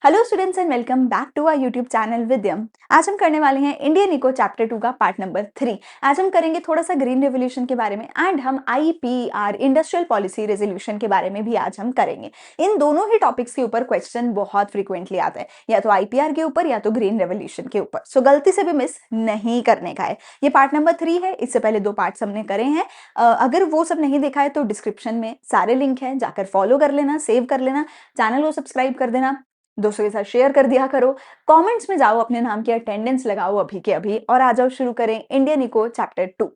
Hello students and welcome back to our YouTube channel Vidyam. आज हम करने वाले हैं इंडियन इको चैप्टर 2 का पार्ट नंबर 3। आज हम करेंगे थोड़ा सा ग्रीन रेवोल्यूशन के बारे में एंड हम आईपीआर इंडस्ट्रियल पॉलिसी रेजोल्यूशन के बारे में भी आज हम करेंगे। इन दोनों ही टॉपिक्स के ऊपर क्वेश्चन बहुत फ्रीक्वेंटली आता है, या तो आईपीआर के ऊपर या तो ग्रीन रेवोल्यूशन के ऊपर। सो गलती से भी मिस नहीं करने का है। ये पार्ट नंबर 3 है, इससे पहले 2 पार्ट्स हमने करे हैं। अगर वो सब नहीं देखा है तो डिस्क्रिप्शन में सारे लिंक है, जाकर फॉलो कर लेना, सेव कर लेना, चैनल को सब्सक्राइब कर देना, दोस्तों के साथ शेयर कर दिया करो। कमेंट्स में जाओ, अपने नाम की अटेंडेंस लगाओ अभी के अभी, और आ जाओ शुरू करें इंडियन इको चैप्टर 2।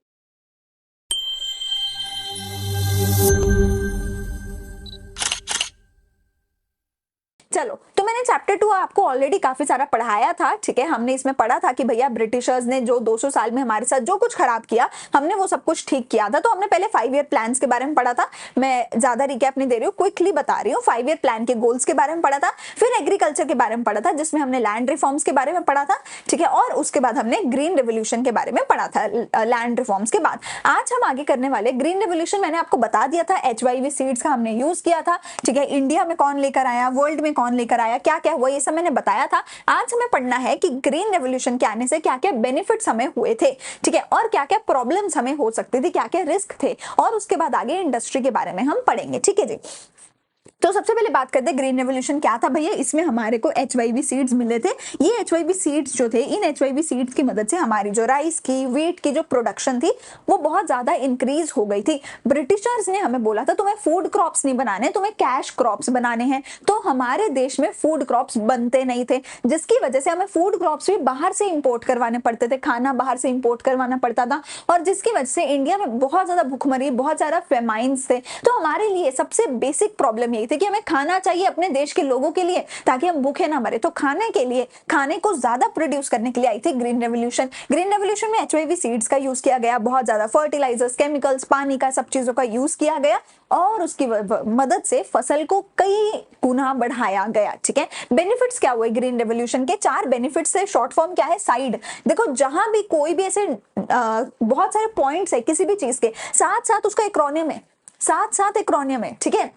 चलो, तो मैंने चैप्टर 2 आपको ऑलरेडी काफी सारा पढ़ाया था। ठीक है, हमने इसमें पढ़ा था कि भैया ब्रिटिशर्स ने जो 200 साल में हमारे साथ जो कुछ खराब किया, हमने वो सब कुछ ठीक किया था। तो हमने पहले 5 ईयर प्लान्स के बारे में पढ़ा था। मैं ज्यादा रिकैप नहीं दे रही हूँ, क्विकली बता रही हूँ। 5 ईयर प्लान के गोल्स के बारे में पढ़ा था, फिर एग्रीकल्चर के बारे में पढ़ा था जिसमें हमने लैंड रिफॉर्म्स के बारे में पढ़ा था। ठीक है, और उसके बाद हमने ग्रीन रेवोल्यूशन के बारे में पढ़ा था लैंड रिफॉर्म्स के बाद। आज हम आगे करने वाले ग्रीन रेवोल्यूशन। मैंने आपको बता दिया था HYV सीड्स का हमने यूज किया था। ठीक है, इंडिया में कौन लेकर आया, वर्ल्ड में कौन लेकर आया, क्या क्या हुआ, ये सब मैंने बताया था। आज हमें पढ़ना है कि ग्रीन रेवोल्यूशन के आने से क्या क्या बेनिफिट्स हमें हुए थे। ठीक है, और क्या क्या प्रॉब्लम्स हमें हो सकती थी, क्या क्या रिस्क थे, और उसके बाद आगे इंडस्ट्री के बारे में हम पढ़ेंगे। ठीक है जी, तो सबसे पहले बात करते हैं ग्रीन रेवोल्यूशन क्या था भैया। इसमें हमारे को HYV सीड्स मिले थे। ये HYV सीड्स जो थे, इन HYV सीड्स की मदद से हमारी जो राइस की, व्हीट की जो प्रोडक्शन थी वो बहुत ज्यादा इंक्रीज हो गई थी। ब्रिटिशर्स ने हमें बोला था तुम्हें फूड क्रॉप्स नहीं बनाने, तुम्हें कैश क्रॉप्स बनाने हैं। तो हमारे देश में फूड क्रॉप्स बनते नहीं थे, जिसकी वजह से हमें फूड क्रॉप्स भी बाहर से इंपोर्ट करवाने पड़ते थे, खाना बाहर से इंपोर्ट करवाना पड़ता था, और जिसकी वजह से इंडिया में बहुत ज्यादा भूखमरी, बहुत ज्यादा फेमाइन्स थे। तो हमारे लिए सबसे बेसिक प्रॉब्लम यही थी कि हमें खाना चाहिए अपने देश के लोगों के लिए, ताकि हम भूखे ना मरे। तो खाने के लिए, खाने को ज्यादा प्रोड्यूस करने के लिए आई थी ग्रीन रेवोल्यूशन। ग्रीन रेवोल्यूशन में HYV सीड्स का यूज किया गया, बहुत ज्यादा फर्टिलाइजर्स, केमिकल्स, पानी का, सब चीजों का यूज किया गया, और उसकी मदद से फसल को कई गुना बढ़ाया गया। ठीक है, बेनिफिट्स क्या हुए ग्रीन रेवोल्यूशन के? 4 बेनिफिट्स से। शॉर्ट फॉर्म क्या है? साइड। देखो, जहां भी कोई भी ऐसे बहुत सारे पॉइंट्स है किसी भी चीज के, साथ साथ उसका एक्रोनियम है, साथ साथ एक्रोनियम है। ठीक है,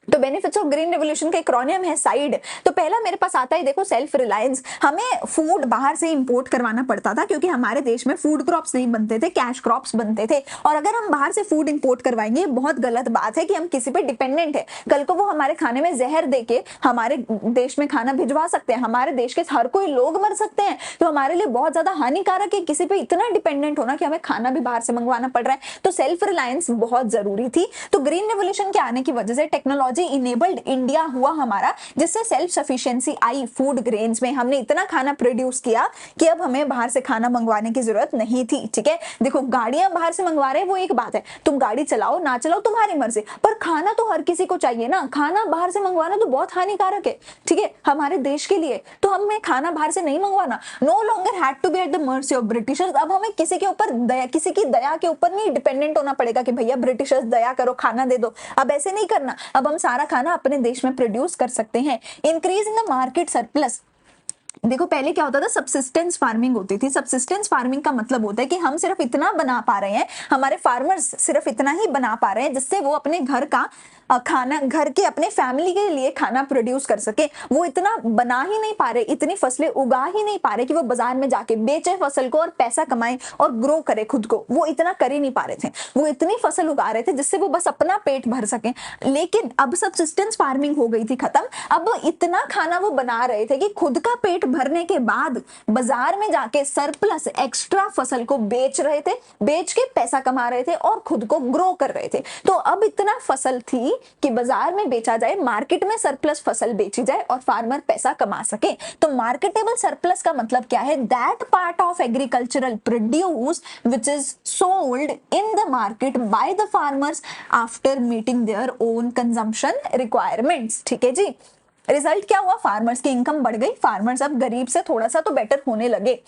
तो बेनिफिट्स ऑफ ग्रीन रेवोल्यूशन का एक्रोनियम है साइड। तो पहला मेरे पास आता है, देखो, सेल्फ रिलायंस। हमें फूड बाहर से इंपोर्ट करवाना पड़ता था क्योंकि हमारे देश में फूड क्रॉप्स नहीं बनते थे, कैश क्रॉप्स बनते थे। और अगर हम बाहर से फूड इंपोर्ट करवाएंगे, बहुत गलत बात है कि हम किसी पे डिपेंडेंट है। कल को वो हमारे खाने में जहर देके हमारे देश में खाना भिजवा सकते हैं, हमारे देश के हर कोई लोग मर सकते हैं। तो हमारे लिए बहुत ज्यादा हानिकारक है किसी पे इतना डिपेंडेंट होना कि हमें खाना भी बाहर से मंगवाना पड़ रहा है। तो सेल्फ रिलायंस बहुत जरूरी थी। तो ग्रीन रेवोल्यूशन के आने की वजह से टेक्नोलॉजी इनेबल्ड इंडिया हुआ हमारा, जिससे self sufficiency I food grains में। हमने इतना खाना प्रोड्यूस किया कि अब हमें बाहर से खाना मंगवाने की जरूरत नहीं थी। ठीक है, देखो, गाड़ियां बाहर से मंगवा रहे हैं वो एक बात है, तुम गाड़ी चलाओ ना चलाओ तुम्हारी मर्जी, पर खाना तो हर किसी को चाहिए ना। खाना बाहर से मंगवाना तो बहुत हानिकारक है, ठीक है, हमारे देश के लिए। तो हमें खाना बाहर से नहीं मंगवाना। No longer had to be at the mercy of Britishers. अब हमें किसी के ऊपर दया, किसी की दया के ऊपर नहीं डिपेंडेंट होना पड़ेगा कि भैया ब्रिटिशर्स दया करो, खाना दे दो। अब ऐसे नहीं करना, अब हम सारा खाना अपने देश में प्रोड्यूस कर सकते हैं। Increase in the market surplus. देखो, पहले क्या होता था, सबसिस्टेंस फार्मिंग होती थी। सबसिस्टेंस फार्मिंग का मतलब होता है कि हम सिर्फ इतना बना पा रहे हैं, हमारे फार्मर्स सिर्फ इतना ही बना पा रहे हैं जिससे वो अपने घर का खाना, घर के अपने फैमिली के लिए खाना प्रोड्यूस कर सके। वो इतना बना ही नहीं पा रहे, इतनी फसलें उगा ही नहीं पा रहे कि वो बाजार में जाके बेचे फसल को और पैसा कमाए और ग्रो करे खुद को। वो इतना कर ही नहीं पा रहे थे। वो इतनी फसल उगा रहे थे जिससे वो बस अपना पेट भर सके। लेकिन अब सबसिस्टेंस फार्मिंग हो गई थी खत्म। अब इतना खाना वो बना रहे थे कि खुद का पेट भरने के बाद बाजार में जाके सरप्लस एक्स्ट्रा फसल को बेच रहे थे, बेच के पैसा कमा रहे थे और खुद को ग्रो कर रहे थे। तो अब इतना फसल थी कि बाजार में बेचा जाए, मार्केट में सरप्लस फसल बेची जाए और फार्मर पैसा कमा सके। तो मार्केटेबल सरप्लस का मतलब क्या है? That part of agricultural produce which is sold in the market by the farmers after meeting their own consumption requirements. ठीक है जी, रिजल्ट क्या हुआ? फार्मर्स की इनकम बढ़ गई, फार्मर्स अब गरीब से थोड़ा सा तो बेटर होने लगे।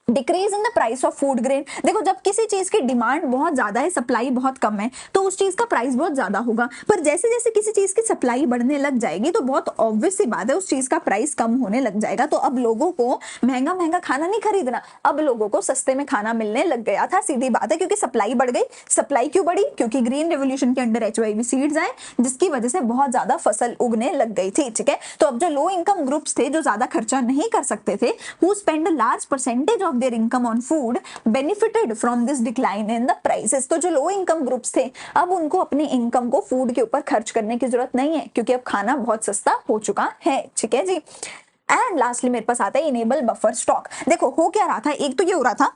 Decrease in the price of food grain. देखो जब किसी चीज की डिमांड बहुत ज्यादा है, सप्लाई बहुत कम है, तो उस चीज का प्राइस बहुत ज्यादा होगा। पर जैसे जैसे किसी चीज की सप्लाई बढ़ने लग जाएगी तो बहुत ऑब्वियस सी बात है उस चीज का प्राइस कम होने लग जाएगा। तो अब लोगों को महंगा महंगा खाना नहीं खरीदना, अब लोगों को सस्ते में खाना मिलने लग गया था। सीधी बात है, क्योंकि सप्लाई बढ़ गई। सप्लाई क्यों बढ़ी? क्योंकि ग्रीन रेवोल्यूशन के अंडर HYV सीड्स आए, जिसकी वजह से बहुत ज्यादा फसल उगने लग गई थी। ठीक है, तो अब जो लो इनकम ग्रुप्स थे, जो ज्यादा खर्चा नहीं कर सकते थे, who spend a large percentage of their income on food, benefited from this decline in the prices. तो जो लो इनकम ग्रुप्स थे, अब उनको अपनी इनकम को फूड के ऊपर खर्च करने की जरूरत नहीं है, क्योंकि अब खाना बहुत सस्ता हो चुका है। ठीक है जी। एंड लास्टली मेरे पास आता है इनेबल बफर स्टॉक। देखो हो क्या रहा था, एक तो ये हो रहा था,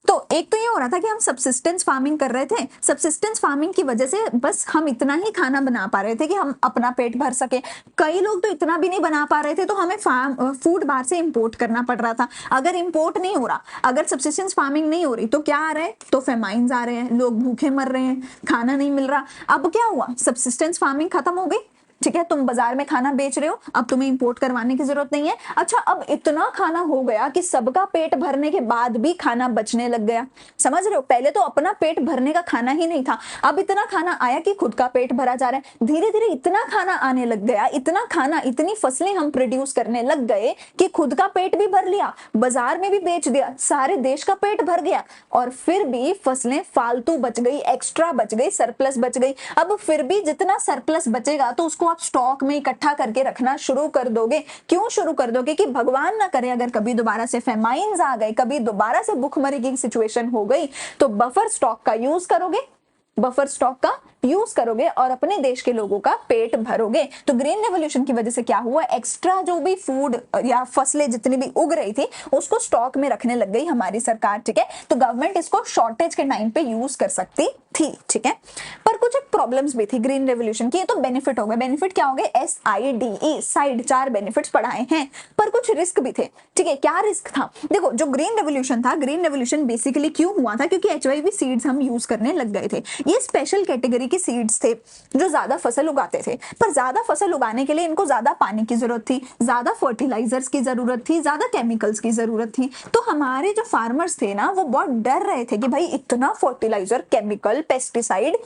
तो एक तो ये हो रहा था कि हम सबसिस्टेंस फार्मिंग कर रहे थे। सबसिस्टेंस फार्मिंग की वजह से बस हम इतना ही खाना बना पा रहे थे कि हम अपना पेट भर सके। कई लोग तो इतना भी नहीं बना पा रहे थे, तो हमें फूड बाहर से इंपोर्ट करना पड़ रहा था। अगर इंपोर्ट नहीं हो रहा, अगर सबसिस्टेंस फार्मिंग नहीं हो रही, तो क्या आ रहा है? तो फेमाइन्स आ रहे हैं, लोग भूखे मर रहे हैं, खाना नहीं मिल रहा। अब क्या हुआ? सबसिस्टेंस फार्मिंग खत्म हो गई। ठीक है, तुम बाजार में खाना बेच रहे हो, अब तुम्हें इंपोर्ट करवाने की जरूरत नहीं है। अच्छा, अब इतना खाना हो गया कि सबका पेट भरने के बाद भी खाना बचने लग गया। समझ रहे हो? पहले तो अपना पेट भरने का खाना ही नहीं था, अब इतना खाना आया कि खुद का पेट भरा जा रहा है। धीरे धीरे इतना खाना आने लग गया, इतना खाना, इतनी फसलें हम प्रोड्यूस करने लग गए कि खुद का पेट भी भर लिया, बाजार में भी बेच दिया, सारे देश का पेट भर गया, और फिर भी फसलें फालतू बच गई, एक्स्ट्रा बच गई, सरप्लस बच गई। अब फिर भी जितना सरप्लस बचेगा तो उसको आप स्टॉक में इकट्ठा करके रखना शुरू कर दोगे। क्यों शुरू कर दोगे? कि भगवान ना करे अगर कभी दोबारा से फेमाइन्स आ गए, कभी दोबारा से भूखमरी की सिचुएशन हो गई, तो बफर स्टॉक का यूज करोगे, बफर स्टॉक का यूज करोगे और अपने देश के लोगों का पेट भरोगे। तो ग्रीन रेवोल्यूशन की वजह से क्या हुआ? एक्स्ट्रा जो भी फूड या फसलें जितनी भी उग रही थी, उसको स्टॉक में रखने लग गई हमारी सरकार। ठीक है, तो गवर्नमेंट इसको शॉर्टेज के टाइम पे यूज कर सकती थी। ठीक है, पर कुछ एक प्रॉब्लम्स भी थी ग्रीन रेवोल्यूशन की। ये तो बेनिफिट हो गए। बेनिफिट क्या हो गए? SIDE, साइड, 4 बेनिफिट्स पढ़ाए हैं, पर कुछ रिस्क भी थे। ठीक है, क्या रिस्क था? देखो जो ग्रीन रेवोल्यूशन था, ग्रीन रेवोल्यूशन बेसिकली क्यों हुआ था? क्योंकि HYV सीड्स हम यूज करने लग गए थे। ये स्पेशल कैटेगरी के सीड्स थे जो ज्यादा फसल उगाते थे, पर ज्यादा फसल उगाने के लिए इनको ज्यादा पानी की जरूरत थी, ज्यादा फर्टिलाइजर्स की जरूरत थी, ज्यादा केमिकल्स की जरूरत थी। तो हमारे जो फार्मर्स थे ना, वो बहुत डर रहे थे कि भाई इतना फर्टिलाइजर, केमिकल, पेस्टिसाइड,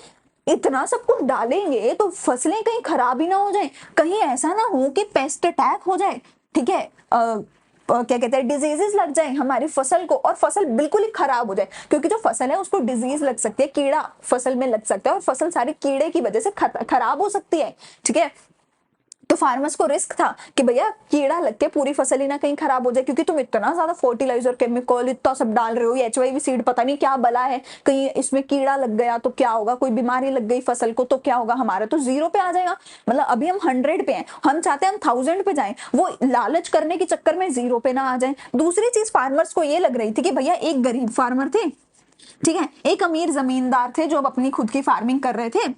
इतना सब कुछ डालेंगे तो फसलें कहीं खराब ही ना हो जाए, कहीं ऐसा ना हो कि पेस्ट अटैक हो जाए। ठीक है, क्या कहते हैं, डिजीजेस लग जाए हमारी फसल को, और फसल बिल्कुल ही खराब हो जाए। क्योंकि जो फसल है उसको डिजीज लग सकती है, कीड़ा फसल में लग सकता है, और फसल सारी कीड़े की वजह से खराब हो सकती है। ठीक है, तो फार्मर्स को रिस्क था कि भैया कीड़ा लग के पूरी फसल ही ना कहीं खराब हो जाए, क्योंकि तुम इतना ज्यादा फर्टिलाइजर, केमिकल इतना सब डाल रहे हो, ये HYV सीड पता नहीं क्या बला है, कहीं इसमें कीड़ा लग गया तो क्या होगा, कोई बीमारी लग गई फसल को तो क्या होगा, हमारा तो 0 पे आ जाएगा। मतलब अभी हम 100 पे हैं, हम चाहते हैं हम 1000 पे जाएं, वो लालच करने के चक्कर में 0 पे ना आ जाए। दूसरी चीज फार्मर्स को ये लग रही थी कि भैया एक गरीब फार्मर थे, ठीक है, एक अमीर जमींदार थे जो अपनी खुद की फार्मिंग कर रहे थे।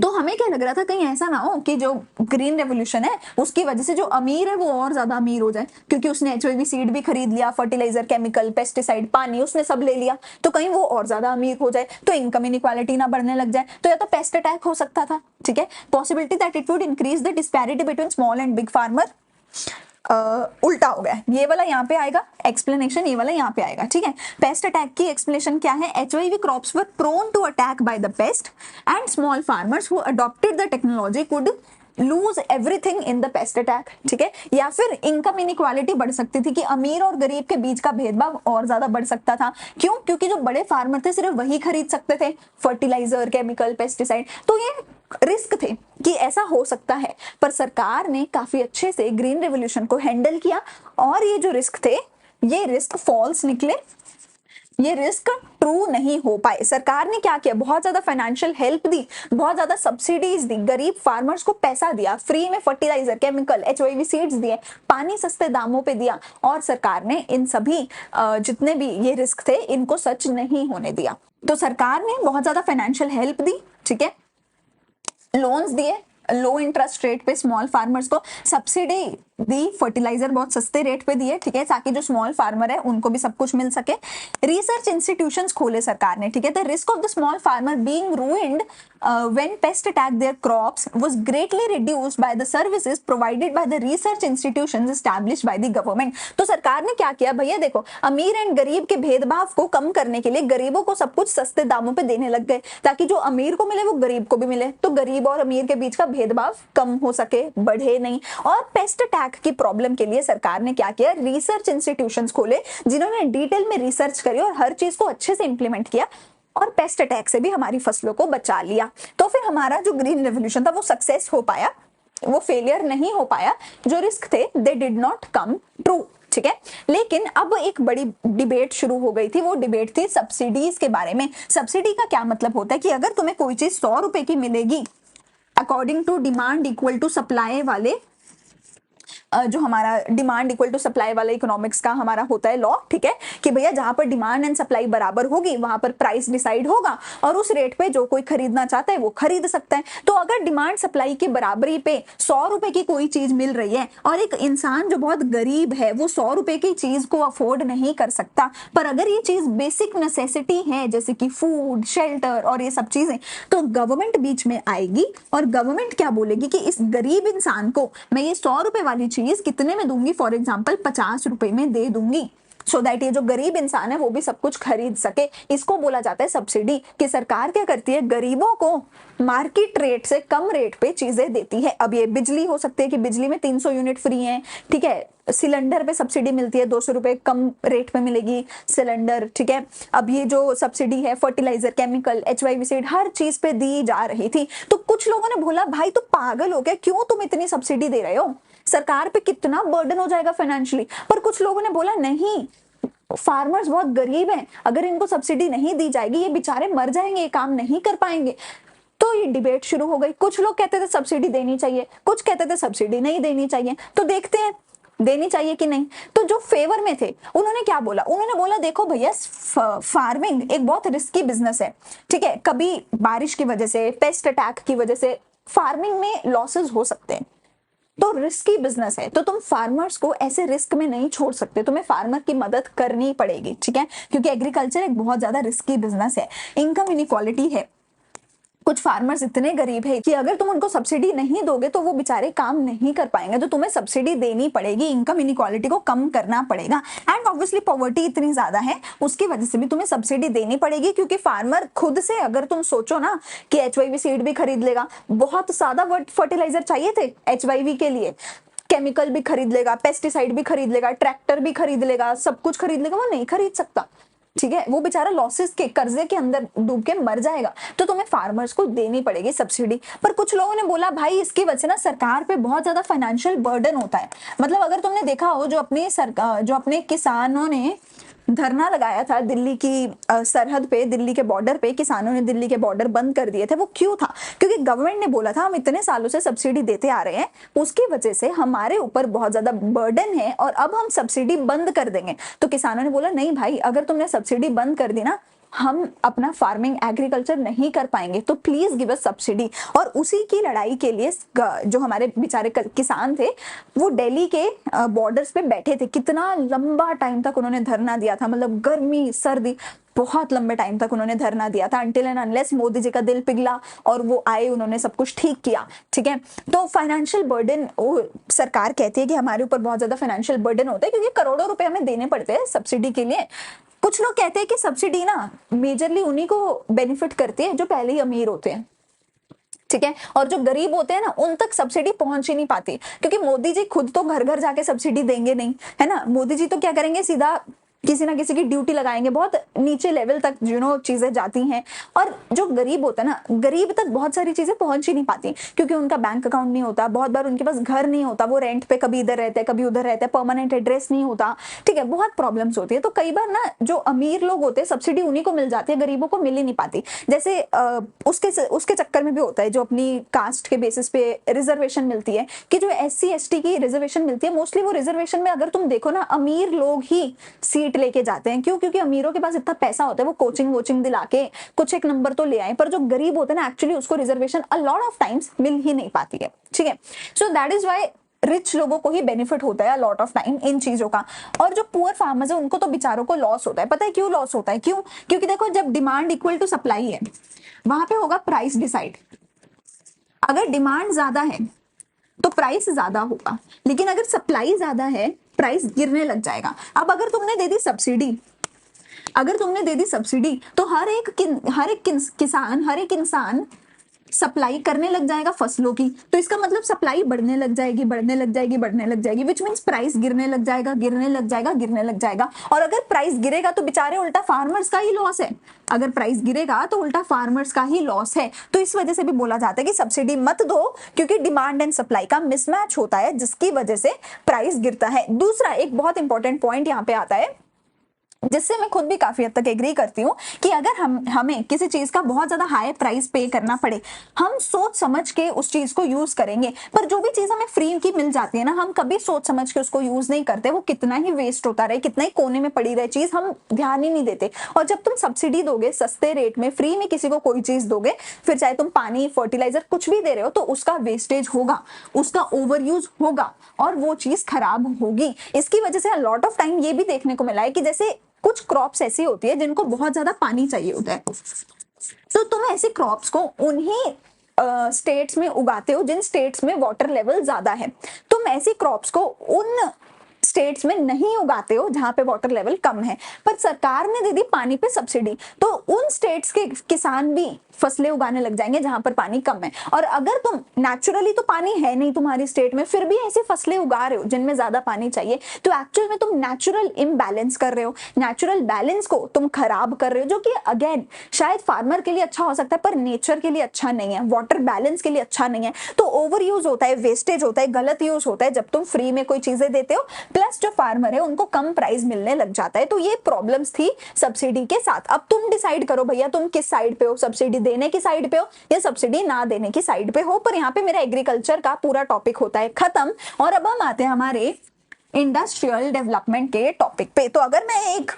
तो हमें क्या लग रहा था, कहीं ऐसा ना हो कि जो ग्रीन रेवोल्यूशन है उसकी वजह से जो अमीर है वो और ज्यादा अमीर हो जाए, क्योंकि उसने HYV सीड भी खरीद लिया, फर्टिलाइजर, केमिकल, पेस्टिसाइड, पानी उसने सब ले लिया, तो कहीं वो और ज्यादा अमीर हो जाए, तो इनकम इनइक्वालिटी ना बढ़ने लग जाए। तो या तो पेस्ट अटैक हो सकता था। ठीक है, possibility that it would increase the disparity between small and big farmer. उल्टा हो गया, ये वाला यहाँ पे आएगा एक्सप्लेनेशन, ये वाला यहाँ पे आएगा। ठीक है, पेस्ट अटैक की एक्सप्लेनेशन क्या है? HYV crops were prone to attack by the pest and small farmers who adopted the technology could lose everything in the pest attack. ठीक है, या फिर इनकम इनइक्वालिटी बढ़ सकती थी कि अमीर और गरीब के बीच का भेदभाव और ज्यादा बढ़ सकता था। क्यों? क्योंकि जो बड़े फार्मर थे सिर्फ वही खरीद सकते थे फर्टिलाइजर, केमिकल, पेस्टिसाइड, तो ये रिस्क थे कि ऐसा हो सकता है। पर सरकार ने काफी अच्छे से ग्रीन रेवोल्यूशन को हैंडल किया, और ये जो रिस्क थे ये रिस्क फॉल्स निकले, ये रिस्क ट्रू नहीं हो पाए। सरकार ने क्या किया? बहुत ज्यादा फाइनेंशियल हेल्प दी, बहुत ज्यादा सब्सिडीज दी, गरीब फार्मर्स को पैसा दिया, फ्री में फर्टिलाइजर, केमिकल, HYV सीड्स दिए, पानी सस्ते दामों पे दिया, और सरकार ने इन सभी जितने भी ये रिस्क थे इनको सच नहीं होने दिया। तो सरकार ने बहुत ज्यादा फाइनेंशियल हेल्प दी, ठीक है, लोन्स दिए, लो इंटरेस्ट रेट पे स्मॉल फार्मर्स को सब्सिडी दी, फर्टिलाइजर बहुत सस्ते रेट पे दिए, ठीक है, ताकि जो स्मॉल फार्मर है उनको भी सब कुछ मिल सके। रिसर्च इंस्टीट्यूशंस खोले सरकार ने, ठीक है। The risk of the small farmer being ruined when paste attack there crops was greatly reduced by the services provided by the research institutions established by the government. तो सरकार ने क्या किया भैया, देखो अमीर एंड गरीब के भेदभाव को कम करने के लिए गरीबों को सब कुछ सस्ते दामों पे देने लग गए, ताकि जो अमीर को मिले वो गरीब को भी मिले, तो गरीब और अमीर के बीच का भेदभाव कम हो सके, बढ़े नहीं। और पेस्ट अटैक की प्रॉब्लम के लिए सरकार ने क्या किया, रिसर्च इंस्टीट्यूशंस खोले जिन्होंने डिटेल में रिसर्च करी और हर चीज को अच्छे से इंप्लीमेंट किया और पेस्ट अटैक से भी हमारी फसलों को बचा लिया। तो फिर हमारा जो ग्रीन रेवोल्यूशन था वो सक्सेस हो पाया, वो फेलियर नहीं हो पाया। जो रिस्क थे they did not come true, ठीक है। लेकिन अब एक बड़ी डिबेट शुरू हो गई थी, वो डिबेट थी सब्सिडीज के बारे में। सब्सिडी का क्या मतलब होता है कि अगर तुम्हें कोई चीज 100 रुपए की मिलेगी according to demand equal to supply वाले, जो हमारा डिमांड इक्वल टू सप्लाई वाला इकोनॉमिक्स का हमारा होता है लॉ, ठीक है, कि भैया जहां पर डिमांड एंड सप्लाई बराबर होगी वहां पर प्राइस डिसाइड होगा और उस रेट पे जो कोई खरीदना चाहता है वो खरीद सकता है। तो अगर डिमांड सप्लाई की बराबरी पे 100 रुपए की कोई चीज मिल रही है और एक इंसान जो बहुत गरीब है वो 100 रुपए की चीज को अफोर्ड नहीं कर सकता, पर अगर ये चीज बेसिक नेसेसिटी है जैसे कि फूड, शेल्टर और ये सब चीजें, तो गवर्नमेंट बीच में आएगी और गवर्नमेंट क्या बोलेगी कि इस गरीब इंसान को मैं ये 100 रुपए वाली चीज कितने में दूंगी, फॉर एग्जांपल 50 रुपए में दे दूंगी, सो दैट ये जो गरीब इंसान है वो भी सब कुछ खरीद सके। इसको बोला जाता है सब्सिडी। कि सरकार क्या करती है, गरीबों को मार्केट रेट से कम रेट पे चीजें देती है। अब ये बिजली हो सकती है कि बिजली में 300 यूनिट फ्री है, ठीक है, सिलेंडर पे सब्सिडी मिलती है, 200 रुपए कम रेट पे मिलेगी सिलेंडर, ठीक है। अब ये जो सब्सिडी है फर्टिलाइजर, केमिकल, HYV सीड, हर चीज पे दी जा रही थी। तो कुछ लोगों ने बोला भाई तो पागल हो गया, क्यों तुम इतनी सब्सिडी दे रहे हो, सरकार पे कितना बर्डन हो जाएगा फाइनेंशियली। पर कुछ लोगों ने बोला नहीं, फार्मर्स बहुत गरीब हैं, अगर इनको सब्सिडी नहीं दी जाएगी ये बेचारे मर जाएंगे, ये काम नहीं कर पाएंगे। तो ये डिबेट शुरू हो गई। कुछ लोग कहते थे सब्सिडी देनी चाहिए, कुछ कहते थे सब्सिडी नहीं देनी चाहिए। तो देखते हैं देनी चाहिए कि नहीं। तो जो फेवर में थे उन्होंने क्या बोला, उन्होंने बोला देखो भैया फार्मिंग एक बहुत रिस्की बिजनेस है, ठीक है, कभी बारिश की वजह से, पेस्ट अटैक की वजह से फार्मिंग में लॉसेस हो सकते हैं, तो रिस्की बिजनेस है। तो तुम फार्मर्स को ऐसे रिस्क में नहीं छोड़ सकते, तुम्हें फार्मर की मदद करनी पड़ेगी, ठीक है, क्योंकि एग्रीकल्चर एक बहुत ज्यादा रिस्की बिजनेस है। इनकम इनइक्वालिटी है, कुछ फार्मर्स इतने गरीब है कि अगर तुम उनको सब्सिडी नहीं दोगे तो वो बेचारे काम नहीं कर पाएंगे, तो तुम्हें सब्सिडी देनी पड़ेगी, इनकम इनइक्वालिटी को कम करना पड़ेगा। एंड ऑब्वियसली पॉवर्टी इतनी ज्यादा है उसकी वजह से भी तुम्हें सब्सिडी देनी पड़ेगी, क्योंकि फार्मर खुद से, अगर तुम सोचो ना कि HYV सीड भी खरीद लेगा, बहुत ज्यादा फर्टिलाइजर चाहिए थे HYV के लिए, केमिकल भी खरीद लेगा, पेस्टिसाइड भी खरीद लेगा, ट्रैक्टर भी खरीद लेगा, सब कुछ खरीद लेगा, वो नहीं खरीद सकता, ठीक है, वो बेचारा लॉसेस के कर्जे के अंदर डूब के मर जाएगा। तो तुम्हें फार्मर्स को देनी पड़ेगी सब्सिडी। पर कुछ लोगों ने बोला भाई इसकी वजह से ना सरकार पे बहुत ज्यादा फाइनेंशियल बर्डन होता है। मतलब अगर तुमने देखा हो जो अपने किसानों ने धरना लगाया था दिल्ली की सरहद पे, दिल्ली के बॉर्डर पे, किसानों ने दिल्ली के बॉर्डर बंद कर दिए थे, वो क्यों था, क्योंकि गवर्नमेंट ने बोला था हम इतने सालों से सब्सिडी देते आ रहे हैं, उसकी वजह से हमारे ऊपर बहुत ज्यादा बर्डन है और अब हम सब्सिडी बंद कर देंगे। तो किसानों ने बोला नहीं भाई, अगर तुमने सब्सिडी बंद कर दी ना, हम अपना फार्मिंग एग्रीकल्चर नहीं कर पाएंगे, तो प्लीज गिव अस सब्सिडी। और उसी की लड़ाई के लिए जो हमारे बेचारे किसान थे वो दिल्ली के बॉर्डर्स पे बैठे थे, कितना लंबा टाइम तक उन्होंने धरना दिया था, मतलब गर्मी सर्दी बहुत लंबे टाइम तक उन्होंने धरना दिया था, until and unless Modi ji का दिल पिघला और वो आए, उन्होंने सब कुछ ठीक किया, ठीक है। तो फाइनेंशियल बर्डन, सरकार कहती है कि हमारे ऊपर बहुत ज्यादा फाइनेंशियल बर्डन होता है क्योंकि करोड़ों रुपए हमें देने पड़ते हैं सब्सिडी के लिए। कुछ लोग कहते हैं कि सब्सिडी ना मेजरली उन्हीं को बेनिफिट करती है जो पहले ही अमीर होते हैं, ठीक है, और जो गरीब होते हैं ना उन तक सब्सिडी पहुंच ही नहीं पाती, क्योंकि मोदी जी खुद तो घर घर जाके सब्सिडी देंगे नहीं, है ना। मोदी जी तो क्या करेंगे, सीधा किसी ना किसी की ड्यूटी लगाएंगे, बहुत नीचे लेवल तक चीजें जाती हैं। और जो गरीब होता है ना, गरीब तक बहुत सारी चीजें पहुंच ही नहीं पाती, क्योंकि उनका बैंक अकाउंट नहीं होता, बहुत बार उनके पास घर नहीं होता, वो रेंट पे कभी इधर रहते हैं कभी उधर रहते हैं, परमानेंट एड्रेस नहीं होता, ठीक है, बहुत प्रॉब्लम्स होती है। तो कई बार ना जो अमीर लोग होते हैं सब्सिडी उन्हीं को मिल जाती है, गरीबों को मिल ही नहीं पाती। जैसे उसके चक्कर में भी होता है जो अपनी कास्ट के बेसिस पे रिजर्वेशन मिलती है, कि जो SC ST की रिजर्वेशन मिलती है, मोस्टली वो रिजर्वेशन में अगर तुम देखो ना अमीर लोग ही सीट सीट लेके जाते हैं। क्यों? क्योंकि अमीरों के पास इतना पैसा होता है, वो कोचिंग वोचिंग दिला के कुछ एक नंबर तो ले आए, पर जो गरीब होते हैं ना एक्चुअली उसको reservation a lot of times मिल ही नहीं पाती है। ठीक है, so that is why rich लोगों को ही बेनिफिट होता है लॉट ऑफ टाइम इन चीजों का, और जो पुअर फार्मर्स है उनको तो बेचारों को लॉस होता है। पता है क्यों लॉस होता है? क्यों? क्योंकि देखो जब डिमांड इक्वल टू सप्लाई है वहां पे होगा प्राइस डिसाइड। अगर डिमांड ज्यादा है तो प्राइस ज्यादा होगा, लेकिन अगर सप्लाई ज्यादा है प्राइस गिरने लग जाएगा। अब अगर तुमने दे दी सब्सिडी, अगर तुमने दे दी सब्सिडी तो हर एक किसान, हर एक इंसान सप्लाई करने लग जाएगा फसलों की, तो इसका मतलब सप्लाई बढ़ने लग जाएगी, बढ़ने लग जाएगी, बढ़ने लग जाएगी, विच मीन्स प्राइस गिरने लग जाएगा, गिरने लग जाएगा, गिरने लग जाएगा। और अगर प्राइस गिरेगा तो बेचारे उल्टा फार्मर्स का ही लॉस है। अगर प्राइस गिरेगा तो उल्टा फार्मर्स का ही लॉस है। तो इस वजह से भी बोला जाता है कि सब्सिडी मत दो, क्योंकि डिमांड एंड सप्लाई का मिसमैच होता है जिसकी वजह से प्राइस गिरता है। दूसरा एक बहुत इंपॉर्टेंट पॉइंट यहाँ पे आता है जिससे मैं खुद भी काफी हद तक एग्री करती हूँ कि अगर हमें किसी चीज का बहुत ज्यादा हाई प्राइस पे करना पड़े, हम सोच समझ के उस चीज को यूज करेंगे। पर जो भी चीज हमें फ्री की मिल जाती है ना, हम कभी सोच समझ के उसको यूज नहीं करते। वो कितना ही वेस्ट होता रहे, कितना ही कोने में पड़ी रहे चीज, हम ध्यान ही नहीं देते। और जब तुम सब्सिडी दोगे, सस्ते रेट में फ्री में किसी को कोई चीज दोगे, फिर चाहे तुम पानी, फर्टिलाइजर कुछ भी दे रहे हो, तो उसका वेस्टेज होगा, उसका ओवर यूज होगा और वो चीज खराब होगी। इसकी वजह से लॉट ऑफ टाइम ये भी देखने को मिला है कि जैसे कुछ क्रॉप्स ऐसी होती है जिनको बहुत ज्यादा पानी चाहिए होता है, तो तुम ऐसे क्रॉप्स को उन्हीं स्टेट्स में उगाते हो जिन स्टेट्स में वाटर लेवल ज्यादा है। तुम ऐसी क्रॉप्स को उन स्टेट्स में नहीं उगाते हो जहां पे वाटर लेवल कम है। पर सरकार ने दे दी पानी पे सब्सिडी, तो उन स्टेट्स के किसान भी फसलें उगाने लग जाएंगे जहां पर पानी कम है। और अगर तुम नेचुरली तो पानी है नहीं तुम्हारी स्टेट में, फिर भी ऐसी फसलें उगा रहे हो जिनमें ज्यादा पानी चाहिए, तो एक्चुअल में तुम नेचुरल इम्बैलेंस कर रहे हो, नेचुरल बैलेंस को तुम खराब कर रहे हो, जो कि अगेन शायद फार्मर के लिए अच्छा हो सकता है पर नेचर के लिए अच्छा नहीं है, वाटर बैलेंस के लिए अच्छा नहीं है। तो ओवर यूज होता है, वेस्टेज होता है, गलत यूज होता है जब तुम फ्री में कोई चीजें देते हो, प्लस जो फार्मर है उनको कम प्राइस मिलने लग जाता है। तो ये प्रॉब्लम्स थी सब्सिडी के साथ। अब तुम डिसाइड करो भैया तुम किस साइड पे हो, सब्सिडी देने की साइड पे हो या सब्सिडी ना देने की साइड पे हो। पर यहाँ पे मेरा एग्रीकल्चर का पूरा टॉपिक होता है खत्म, और अब हम आते हैं हमारे इंडस्ट्रियल डेवलपमेंट के टॉपिक पे। तो अगर मैं एक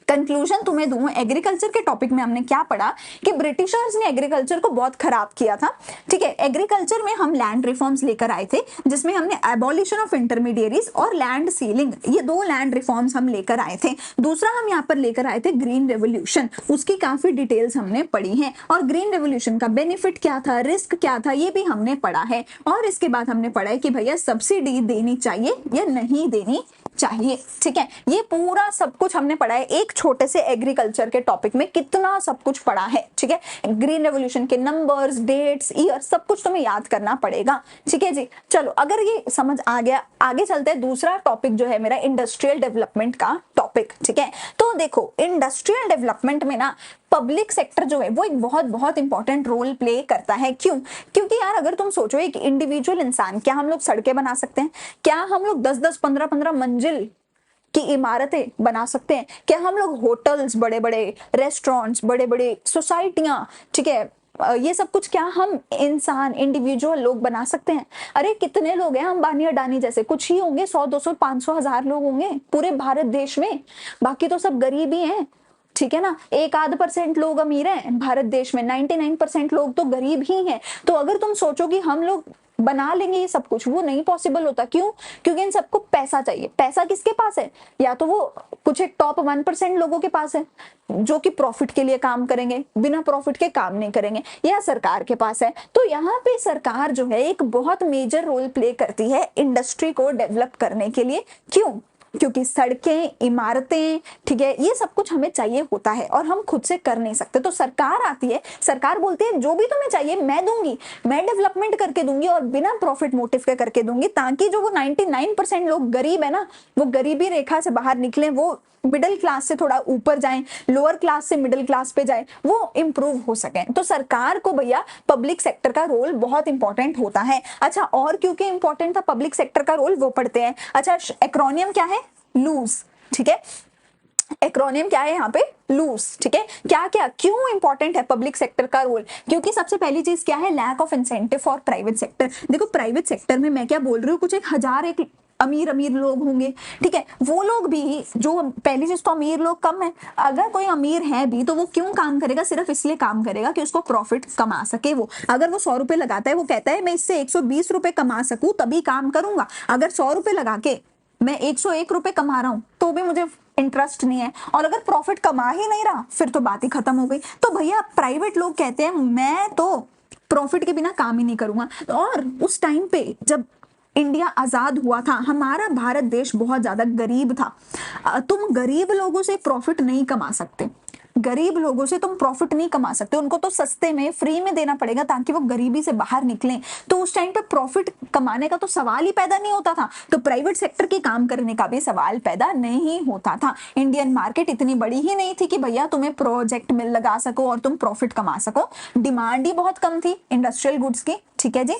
कंक्लूजन तुम्हें दूं, एग्रीकल्चर के टॉपिक में हमने क्या पढ़ा कि ब्रिटिशर्स ने एग्रीकल्चर को बहुत खराब किया था। ठीक है, एग्रीकल्चर में हम लैंड रिफॉर्म्स लेकर आए थे, जिसमें हमने एबॉलिशन ऑफ इंटरमीडिएरीज और लैंड सीलिंग, ये दो लैंड रिफॉर्म्स हम लेकर आए थे। दूसरा हम यहाँ पर लेकर आए थे ग्रीन रेवोल्यूशन, उसकी काफी डिटेल्स हमने पढ़ी है, और ग्रीन रेवोल्यूशन का बेनिफिट क्या था, रिस्क क्या था, ये भी हमने पढ़ा है। और इसके बाद हमने पढ़ा है कि भैया सब्सिडी देनी चाहिए या नहीं देनी चाहिए। ठीक है, ये पूरा सब कुछ हमने पढ़ा है एक छोटे से एग्रीकल्चर के टॉपिक में। कितना सब कुछ पढ़ा है। ठीक है, ग्रीन रेवोल्यूशन के नंबर्स, डेट्स, ईयर, सब कुछ तुम्हें याद करना पड़ेगा। ठीक है जी, चलो अगर ये समझ आ गया, आगे चलते हैं। दूसरा टॉपिक जो है मेरा इंडस्ट्रियल डेवलपमेंट का टॉपिक। ठीक है, तो देखो इंडस्ट्रियल डेवलपमेंट में ना पब्लिक सेक्टर जो है वो एक बहुत बहुत इंपॉर्टेंट रोल प्ले करता है। क्यों? क्योंकि यार अगर तुम सोचो एक इंडिविजुअल इंसान, क्या हम लोग सड़कें बना सकते हैं? क्या हम लोग 10-10, 15-15 मंजिल की इमारतें बना सकते हैं? क्या हम लोग होटल्स, बड़े बड़े रेस्टोरेंट्स, बड़े बड़े सोसाइटियां, ठीक है, ये सब कुछ क्या हम इंसान, इंडिविजुअल लोग बना सकते हैं? अरे कितने लोग हैं, अंबानी अडानी जैसे कुछ ही होंगे, 100, 200, 500 हजार लोग होंगे पूरे भारत देश में, बाकी तो सब गरीब ही हैं। ठीक है ना, 1-8% लोग अमीर हैं भारत देश में, 99% लोग तो गरीब ही हैं। तो अगर तुम सोचो कि हम लोग बना लेंगे ये सब कुछ, वो नहीं पॉसिबल होता। क्यों? क्योंकि इन सबको पैसा चाहिए। पैसा किसके पास है? या तो वो कुछ एक टॉप 1% लोगों के पास है जो कि प्रॉफिट के लिए काम करेंगे, बिना प्रॉफिट के काम नहीं करेंगे, या सरकार के पास है। तो यहाँ पे सरकार जो है एक बहुत मेजर रोल प्ले करती है इंडस्ट्री को डेवलप करने के लिए। क्यों? क्योंकि सड़कें, इमारतें, ठीक है, ये सब कुछ हमें चाहिए होता है और हम खुद से कर नहीं सकते। तो सरकार आती है, सरकार बोलती है जो भी तुम्हें चाहिए मैं दूंगी, मैं डेवलपमेंट करके दूंगी और बिना प्रॉफिट मोटिव के करके दूंगी, ताकि जो वो 99% लोग गरीब है ना, वो गरीबी रेखा से बाहर निकले, वो मिडिल क्लास से थोड़ा ऊपर जाएं, लोअर क्लास से मिडिल क्लास पे जाए, वो इंप्रूव हो सके। तो सरकार को भैया पब्लिक सेक्टर का रोल बहुत इंपॉर्टेंट होता है। अच्छा, और क्योंकि इंपॉर्टेंट था पब्लिक सेक्टर का रोल, वो पढ़ते हैं। अच्छा, एक्रोनियम क्या है? लूज। ठीक है, एक्रोनियम क्या है यहाँ पे? लूज। ठीक है, क्या क्या क्यों इंपॉर्टेंट है पब्लिक सेक्टर का रोल? क्योंकि सबसे पहली चीज क्या है? Lack of incentive for private sector. देखो प्राइवेट सेक्टर में मैं क्या बोल रही हूँ, कुछ एक अमीर अमीर लोग होंगे, ठीक है, वो लोग भी जो पहली चीज तो अमीर लोग कम है, अगर कोई अमीर है भी तो वो क्यों काम करेगा, सिर्फ इसलिए काम करेगा कि उसको प्रॉफिट कमा सके। वो अगर वो 100 रुपए लगाता है, वो कहता है मैं इससे 120 रुपए कमा सकूं तभी काम करूंगा। अगर 100 रुपए लगा के मैं 101 रुपए कमा रहा हूं तो भी मुझे इंटरेस्ट नहीं है, और अगर प्रॉफिट कमा ही नहीं रहा फिर तो बात ही खत्म हो गई। तो भैया प्राइवेट लोग कहते हैं मैं तो प्रॉफिट के बिना काम ही नहीं करूंगा। और उस टाइम पे जब इंडिया आजाद हुआ था, हमारा भारत देश बहुत ज्यादा गरीब था। तुम गरीब लोगों से प्रॉफिट नहीं कमा सकते, गरीब लोगों से तुम प्रॉफिट नहीं कमा सकते, उनको तो सस्ते में फ्री में देना पड़ेगा ताकि वो गरीबी से बाहर निकलें। तो उस टाइम पे प्रॉफिट कमाने का तो सवाल ही पैदा नहीं होता था, तो प्राइवेट सेक्टर के काम करने का भी सवाल पैदा नहीं होता था। इंडियन मार्केट इतनी बड़ी ही नहीं थी कि भैया तुम्हें प्रोजेक्ट में लगा सको और तुम प्रॉफिट कमा सको, डिमांड ही बहुत कम थी इंडस्ट्रियल गुड्स की, ठीक है जी।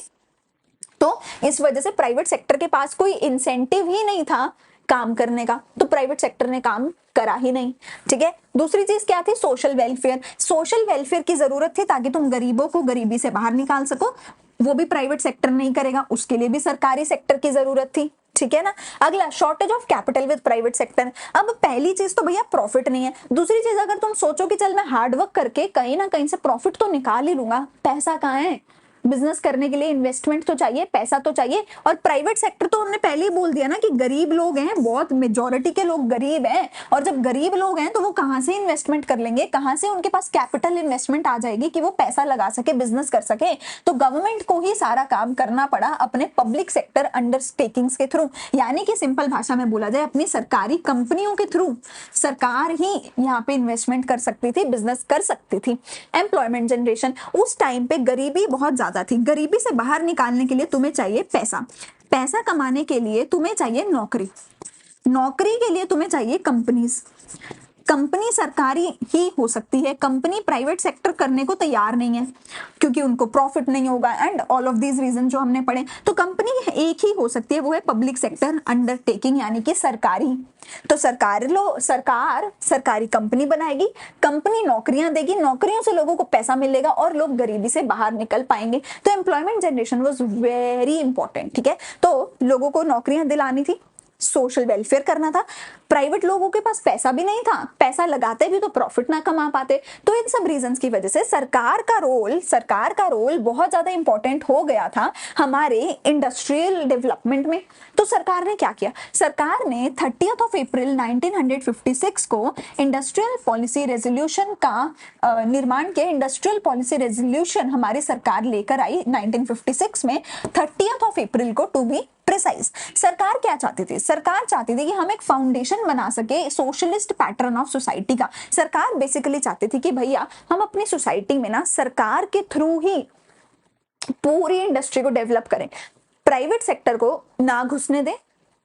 तो इस वजह से प्राइवेट सेक्टर के पास कोई इंसेंटिव ही नहीं था काम करने का, तो प्राइवेट सेक्टर ने काम करा ही नहीं, ठीक है। दूसरी चीज क्या थी, सोशल वेलफेयर। सोशल वेलफेयर की जरूरत थी ताकि तुम गरीबों को गरीबी से बाहर निकाल सको, वो भी प्राइवेट सेक्टर नहीं करेगा, उसके लिए भी सरकारी सेक्टर की जरूरत थी, ठीक है ना। अगला, shortage of capital with private sector. अब पहली चीज तो भैया प्रॉफिट नहीं है, दूसरी चीज अगर तुम सोचो कि चल मैं हार्डवर्क करके कहीं ना कहीं से प्रॉफिट तो निकाल ही लूंगा, पैसा कहाँ है, बिजनेस करने के लिए इन्वेस्टमेंट तो चाहिए, पैसा तो चाहिए। और प्राइवेट सेक्टर तो उन्होंने पहले ही बोल दिया ना कि गरीब लोग हैं, बहुत मेजोरिटी के लोग गरीब हैं, और जब गरीब लोग हैं तो वो कहां से इन्वेस्टमेंट कर लेंगे, कहां से उनके पास कैपिटल इन्वेस्टमेंट आ जाएगी कि वो पैसा लगा सके, बिजनेस कर सके। तो गवर्नमेंट को ही सारा काम करना पड़ा अपने पब्लिक सेक्टर अंडरटेकिंग्स के थ्रू, यानी कि सिंपल भाषा में बोला जाए अपनी सरकारी कंपनियों के थ्रू सरकार ही यहाँ पे इन्वेस्टमेंट कर सकती थी, बिजनेस कर सकती थी। एम्प्लॉयमेंट जनरेशन, उस टाइम पे गरीबी बहुत ज्यादा थी, गरीबी से बाहर निकालने के लिए तुम्हें चाहिए पैसा, पैसा कमाने के लिए तुम्हें चाहिए नौकरी, नौकरी के लिए तुम्हें चाहिए कंपनीज, कंपनी सरकारी ही हो सकती है, कंपनी प्राइवेट सेक्टर करने को तैयार नहीं है क्योंकि उनको प्रॉफिट नहीं होगा, and all of these reason जो हमने पढ़े। तो कंपनी एक ही हो सकती है, वो है पब्लिक सेक्टर अंडरटेकिंग, यानी कि सरकारी। तो सरकार सरकारी कंपनी बनाएगी, कंपनी नौकरियां देगी, नौकरियों से लोगों को पैसा मिलेगा और लोग गरीबी से बाहर निकल पाएंगे। तो employment generation was very important, ठीक है। तो लोगों को नौकरियां दिलानी थी, सोशल वेलफेयर करना था, प्राइवेट लोगों के पास पैसा भी नहीं था, पैसा लगाते भी तो प्रॉफिट ना कमा पाते। तो इन सब रीजंस की वजह से सरकार का रोल बहुत ज्यादा इंपॉर्टेंट हो गया था हमारे इंडस्ट्रियल डेवलपमेंट में। तो सरकार ने क्या किया, सरकार ने 30 अप्रैल 1956 को इंडस्ट्रियल पॉलिसी रेजोल्यूशन का निर्माण किया। इंडस्ट्रियल पॉलिसी रेजोल्यूशन हमारी सरकार लेकर आई 1956 में, 30 अप्रैल को टू बी प्रिसाइज। सरकार क्या चाहती थी, सरकार चाहती थी कि हम एक फाउंडेशन बना सके सोशलिस्ट पैटर्न ऑफ सोसाइटी का। सरकार बेसिकली चाहती थी कि भैया हम अपनी सोसाइटी में ना सरकार के थ्रू ही पूरी इंडस्ट्री को डेवलप करें, प्राइवेट सेक्टर को ना घुसने दें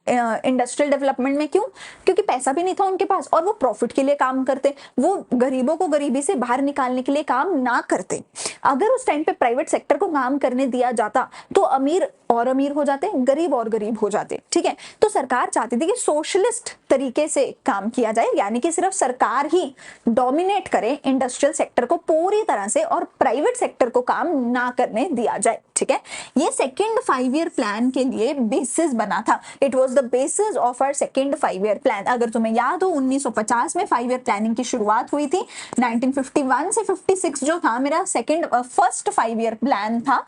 इंडस्ट्रियल डेवलपमेंट में। क्यों, क्योंकि पैसा भी नहीं था उनके पास और वो प्रॉफिट के लिए काम करते, वो गरीबों को गरीबी से बाहर निकालने के लिए काम ना करते। अगर उस टाइम पे प्राइवेट सेक्टर को काम करने दिया जाता तो अमीर और अमीर हो जाते, गरीब और गरीब हो जाते, ठीक है। तो सरकार चाहती थी कि सोशलिस्ट तरीके से काम किया जाए, यानी कि सिर्फ सरकार ही डोमिनेट करे इंडस्ट्रियल सेक्टर को पूरी तरह से और प्राइवेट सेक्टर को काम ना करने दिया जाए, ठीक है। ये सेकेंड 5 ईयर प्लान के लिए बेसिस बना था, it was the basis of our second 5 year plan. अगर तुम्हें याद हो 1950 में 5 ईयर प्लानिंग की शुरुआत हुई थी, 1951 से 56 जो था मेरा फर्स्ट 5 ईयर प्लान था।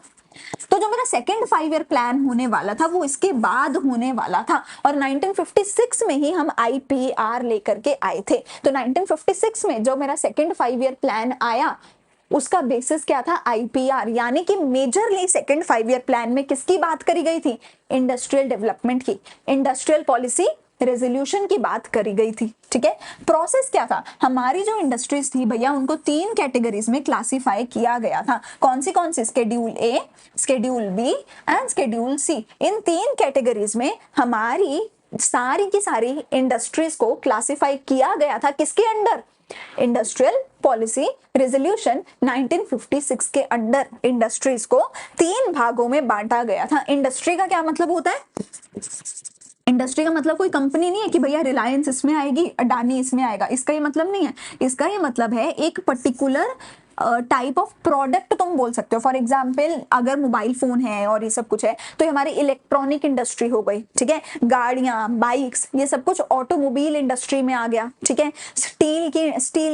तो जो मेरा सेकेंड 5 ईयर प्लान होने वाला था वो इसके बाद होने वाला था, और 1956 में ही हम IPR लेकर के आए थे। तो 1956 में जो मेरा सेकेंड 5 ईयर प्लान आया उसका बेसिस क्या था, IPR, यानी कि मेजरली सेकेंड 5 ईयर प्लान में किसकी बात करी गई थी, इंडस्ट्रियल डेवलपमेंट की, इंडस्ट्रियल पॉलिसी रेजोल्यूशन की बात करी गई थी, ठीक है। प्रोसेस क्या था, हमारी जो इंडस्ट्रीज थी भैया उनको 3 कैटेगरीज में क्लासिफाई किया गया था। कौन सी, schedule A, schedule B and schedule C। इन 3 कैटेगरीज में हमारी सारी की सारी इंडस्ट्रीज को क्लासिफाई किया गया था, किसके अंडर, इंडस्ट्रियल पॉलिसी रेजोल्यूशन 1956 के अंडर इंडस्ट्रीज को 3 भागों में बांटा गया था। इंडस्ट्री का क्या मतलब होता है, इंडस्ट्री का मतलब कोई कंपनी नहीं है कि भैया रिलायंस इसमें आएगी, अडानी इसमें आएगा, इसका ये मतलब नहीं है। इसका ये मतलब है एक पर्टिकुलर टाइप ऑफ प्रोडक्ट तुम बोल सकते हो। फॉर एग्जाम्पल अगर मोबाइल फोन है और ये सब कुछ है तो ये हमारी इलेक्ट्रॉनिक इंडस्ट्री हो गई, ठीक है। गाड़ियां, बाइक्स, ये सब कुछ ऑटोमोबाइल इंडस्ट्री में आ गया, ठीक है। स्टील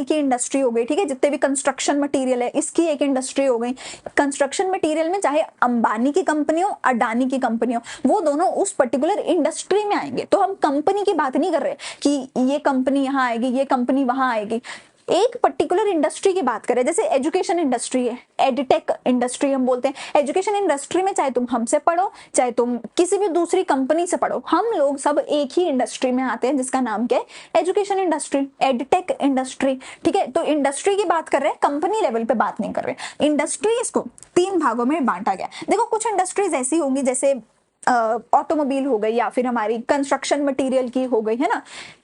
की इंडस्ट्री हो गई, ठीक है। जितने भी कंस्ट्रक्शन मटेरियल है इसकी एक इंडस्ट्री हो गई। कंस्ट्रक्शन मटेरियल में चाहे अंबानी की कंपनी हो, अडानी की कंपनी हो, वो दोनों उस पर्टिकुलर इंडस्ट्री में आएंगे। तो हम कंपनी की बात नहीं कर रहे कि ये कंपनी यहाँ आएगी, ये कंपनी वहां आएगी, एक पर्टिकुलर इंडस्ट्री की बात करें। जैसे एजुकेशन इंडस्ट्री है, एडटेक इंडस्ट्री हम बोलते हैं। एजुकेशन इंडस्ट्री में चाहे तुम हमसे पढ़ो, चाहे तुम किसी भी दूसरी कंपनी से पढ़ो, हम लोग सब एक ही इंडस्ट्री में आते हैं जिसका नाम क्या है, एजुकेशन इंडस्ट्री, एडटेक इंडस्ट्री, ठीक है। तो इंडस्ट्री की बात कर रहे हैं, कंपनी लेवल पे बात नहीं कर रहे। इंडस्ट्री इसको 3 भागों में बांटा गया। देखो कुछ इंडस्ट्रीज ऐसी होंगी जैसे ऑटोमोबाइल हो गई या फिर हमारी कंस्ट्रक्शन मटेरियल की हो गई, है ना,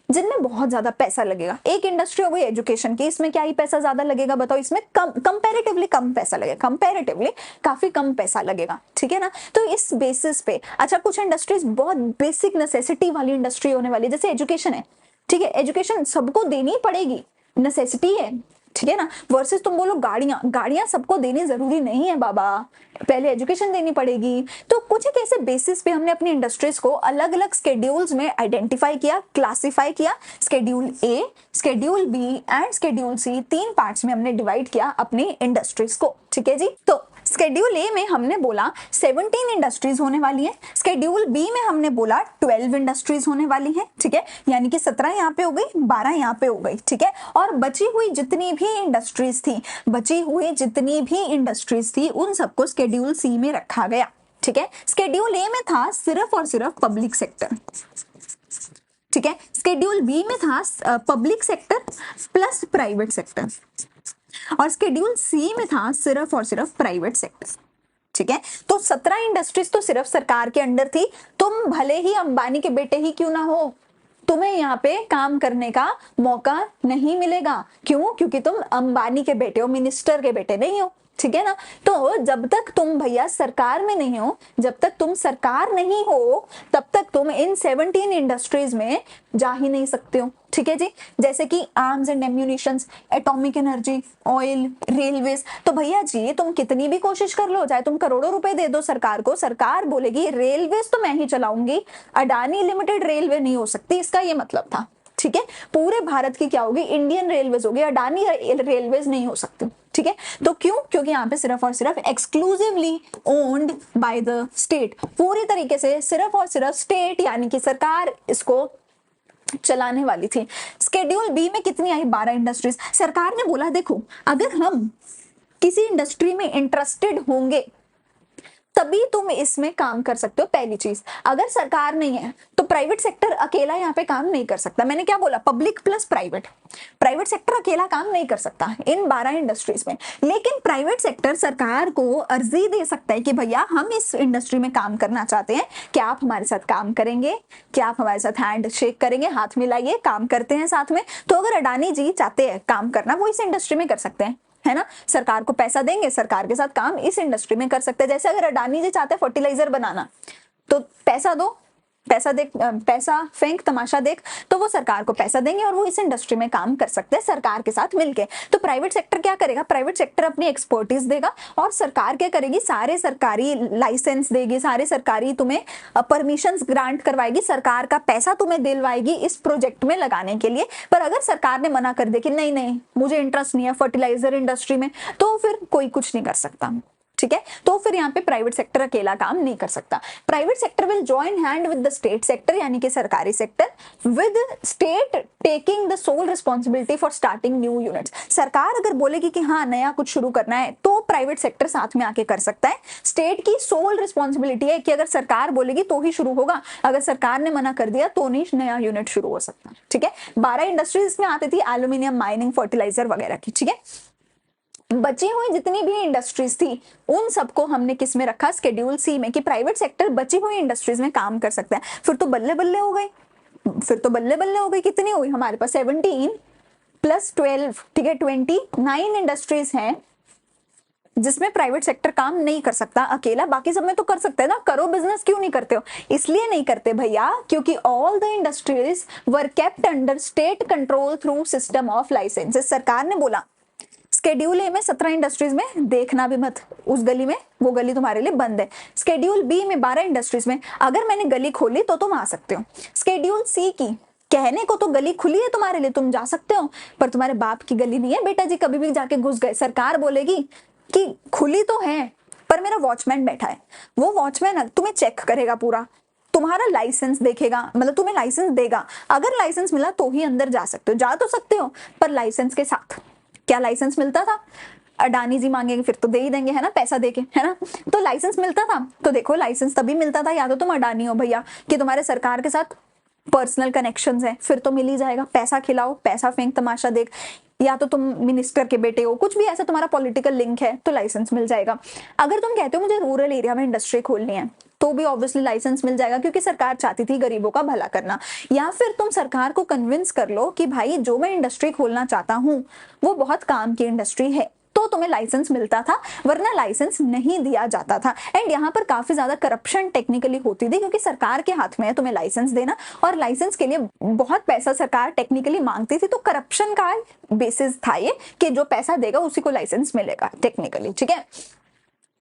जिनमें बहुत ज्यादा पैसा लगेगा। एक इंडस्ट्री हो गई एजुकेशन की, इसमें क्या ही पैसा ज्यादा लगेगा बताओ, इसमें कंपैरेटिवली कम पैसा लगेगा, कंपैरेटिवली काफी कम पैसा लगेगा, ठीक है ना। तो इस बेसिस पे अच्छा कुछ इंडस्ट्रीज बहुत बेसिक नेसेसिटी वाली इंडस्ट्री होने वाली है, जैसे एजुकेशन है, ठीक है। एजुकेशन सबको देनी पड़ेगी, नेसेसिटी है, ठीक है ना। वर्सेस तुम बोलो गाड़ियां सबको देनी जरूरी नहीं है बाबा, पहले एजुकेशन देनी पड़ेगी। तो कुछ एक ऐसे बेसिस पे हमने अपनी इंडस्ट्रीज को अलग अलग स्केड्यूल्स में आइडेंटिफाई किया, क्लासिफाई किया। Schedule A, schedule B and schedule C, 3 parts में हमने डिवाइड किया अपनी इंडस्ट्रीज को, ठीक है जी। तो स्केड्यूल ए में हमने बोला 17 इंडस्ट्रीज होने वाली है। स्केड्यूल बी में हमने बोला 12 इंडस्ट्रीज होने वाली है, ठीक है। यानी कि 17 यहाँ पे हो गई, 12 यहाँ पे हो गई, ठीक है। और बची हुई जितनी भी इंडस्ट्रीज थी उन सबको स्केड्यूल सी में रखा गया, ठीक है। स्केड्यूल ए में था सिर्फ और सिर्फ पब्लिक सेक्टर, ठीक है। स्केड्यूल बी में था public sector plus private sector, और स्केड्यूल सी में था सिर्फ और सिर्फ प्राइवेट सेक्टर, ठीक है। तो 17 इंडस्ट्रीज तो सिर्फ सरकार के अंडर थी। तुम भले ही अंबानी के बेटे ही क्यों ना हो, तुम्हें यहाँ पे काम करने का मौका नहीं मिलेगा। क्यों? क्योंकि तुम अंबानी के बेटे हो, मिनिस्टर के बेटे नहीं हो, ठीक है ना। तो जब तक तुम भैया सरकार में नहीं हो, जब तक तुम सरकार नहीं हो, तब तक तुम इन 17 इंडस्ट्रीज में जा ही नहीं सकते हो, ठीक है जी। जैसे कि arms and ammunitions, atomic energy, oil, railways. तो भैया जी तुम कितनी भी कोशिश कर लो, चाहे तुम करोड़ों रुपए दे दो सरकार को, सरकार बोलेगी रेलवेज तो मैं ही चलाऊंगी, अडानी लिमिटेड रेलवे नहीं हो सकती। इसका ये मतलब था, ठीक है। पूरे भारत की क्या होगी, इंडियन रेलवेज होगी, अडानी रेलवेज नहीं हो सकती, ठीक है। तो क्यों? क्योंकि यहाँ पे सिर्फ और सिर्फ exclusively owned by the state, पूरी तरीके से सिर्फ और सिर्फ स्टेट यानी कि सरकार इसको चलाने वाली थी। स्केड्यूल बी में कितनी आई, 12 इंडस्ट्रीज। सरकार ने बोला देखो अगर हम किसी इंडस्ट्री में इंटरेस्टेड होंगे तभी तुम इसमें काम कर सकते हो। पहली चीज, अगर सरकार नहीं है तो प्राइवेट सेक्टर अकेला यहाँ पे काम नहीं कर सकता। मैंने क्या बोला, public plus private, private sector अकेला काम नहीं कर सकता इन 12 इंडस्ट्रीज में। लेकिन प्राइवेट सेक्टर सरकार को अर्जी दे सकता है कि भैया हम इस इंडस्ट्री में काम करना चाहते हैं, क्या आप हमारे साथ काम करेंगे, क्या आप हमारे साथ हैंड शेक करेंगे, हाथ मिलाइए, काम करते हैं साथ में। तो अगर अडानी जी चाहते हैं काम करना, वो इस इंडस्ट्री में कर सकते हैं, है ना। सरकार को पैसा देंगे, सरकार के साथ काम इस इंडस्ट्री में कर सकते हैं। जैसे अगर अडानी जी चाहते हैं फर्टिलाइजर बनाना, तो पैसा दो, पैसा देख, पैसा फेंक तमाशा देख, तो वो सरकार को पैसा देंगे और वो इस इंडस्ट्री में काम कर सकते हैं सरकार के साथ मिलके। तो प्राइवेट सेक्टर क्या करेगा, प्राइवेट सेक्टर अपनी एक्सपर्टीज देगा और सरकार क्या करेगी, सारे सरकारी लाइसेंस देगी, सारे सरकारी तुम्हें परमिशंस ग्रांट करवाएगी, सरकार का पैसा तुम्हें दिलवाएगी इस प्रोजेक्ट में लगाने के लिए। पर अगर सरकार ने मना कर दिया कि नहीं नहीं मुझे इंटरेस्ट नहीं है फर्टिलाइजर इंडस्ट्री में, तो फिर कोई कुछ नहीं कर सकता, ठीक है। तो फिर यहाँ पे प्राइवेट सेक्टर अकेला काम नहीं कर सकता। Private sector will join hand with the state sector यानी कि सरकारी sector, with state taking the sole responsibility for starting new units. सरकार अगर बोलेगी कि हाँ नया कुछ शुरू करना है तो प्राइवेट सेक्टर साथ में आके कर सकता है। स्टेट की सोल रिस्पॉन्सिबिलिटी है कि अगर सरकार बोलेगी तो ही शुरू होगा, अगर सरकार ने मना कर दिया तो नहीं नया यूनिट शुरू हो सकता, ठीक है। 12 इंडस्ट्रीज में आती थी, एल्यूमिनियम, माइनिंग, फर्टिलाइजर वगैरह की, ठीक है। बची हुई जितनी भी इंडस्ट्रीज थी उन सबको हमने किस में रखा, स्केड्यूल सी में, कि प्राइवेट सेक्टर बची हुई इंडस्ट्रीज में काम कर सकता है। फिर तो बल्ले बल्ले हो गई, कितनी हुई हमारे पास, 17 प्लस 12, ठीक है, 29 इंडस्ट्रीज हैं जिसमें प्राइवेट सेक्टर काम नहीं कर सकता अकेला। बाकी सब में तो कर सकते हैं ना, करो बिजनेस, क्यों नहीं करते हो? इसलिए नहीं करते भैया क्योंकि all the industries were kept under state control through system of licenses. सरकार ने बोला स्केड्यूल ए में 17 इंडस्ट्रीज में देखना भी मत, उस गली में, वो गली तुम्हारे लिए बंद है। स्केड्यूल बी में 12 इंडस्ट्रीज में अगर मैंने गली खोली तो तुम आ सकते हो। स्केड्यूल सी की कहने को तो गली खुली है तुम्हारे लिए, तुम जा सकते हो, पर तुम्हारे बाप की गली नहीं है बेटा जी, कभी भी जाके घुस गए। सरकार बोलेगी कि खुली तो है पर मेरा वॉचमैन बैठा है, वो वॉचमैन तुम्हें चेक करेगा पूरा, तुम्हारा लाइसेंस देखेगा, मतलब तुम्हें लाइसेंस देगा, अगर लाइसेंस मिला तो ही अंदर जा सकते हो। जा तो सकते हो पर लाइसेंस के साथ। क्या लाइसेंस मिलता था? अडानी जी मांगेंगे फिर तो दे ही देंगे, है ना, पैसा देके, है ना। तो लाइसेंस मिलता था, तो देखो लाइसेंस तभी मिलता था या तो तुम अडानी हो भैया कि तुम्हारे सरकार के साथ पर्सनल कनेक्शंस हैं, फिर तो मिल ही जाएगा। पैसा खिलाओ, पैसा फेंक, तमाशा देख, या तो तुम मिनिस्टर के बेटे हो, कुछ भी ऐसा तुम्हारा पॉलिटिकल लिंक है तो लाइसेंस मिल जाएगा। अगर तुम कहते हो मुझे रूरल एरिया में इंडस्ट्री खोलनी है तो भी ऑब्वियसली लाइसेंस मिल जाएगा, क्योंकि सरकार चाहती थी गरीबों का भला करना। या फिर तुम सरकार को कन्विंस कर लो कि भाई जो मैं इंडस्ट्री खोलना चाहता हूँ वो बहुत काम की इंडस्ट्री है, तो तुम्हें लाइसेंस मिलता था, वरना लाइसेंस नहीं दिया जाता था। एंड यहाँ पर काफी ज्यादा करप्शन टेक्निकली होती थी, क्योंकि सरकार के हाथ में है तुम्हें लाइसेंस देना, और लाइसेंस के लिए बहुत पैसा सरकार टेक्निकली मांगती थी, तो करप्शन का बेसिस था ये कि जो पैसा देगा उसी को लाइसेंस मिलेगा टेक्निकली, ठीक है।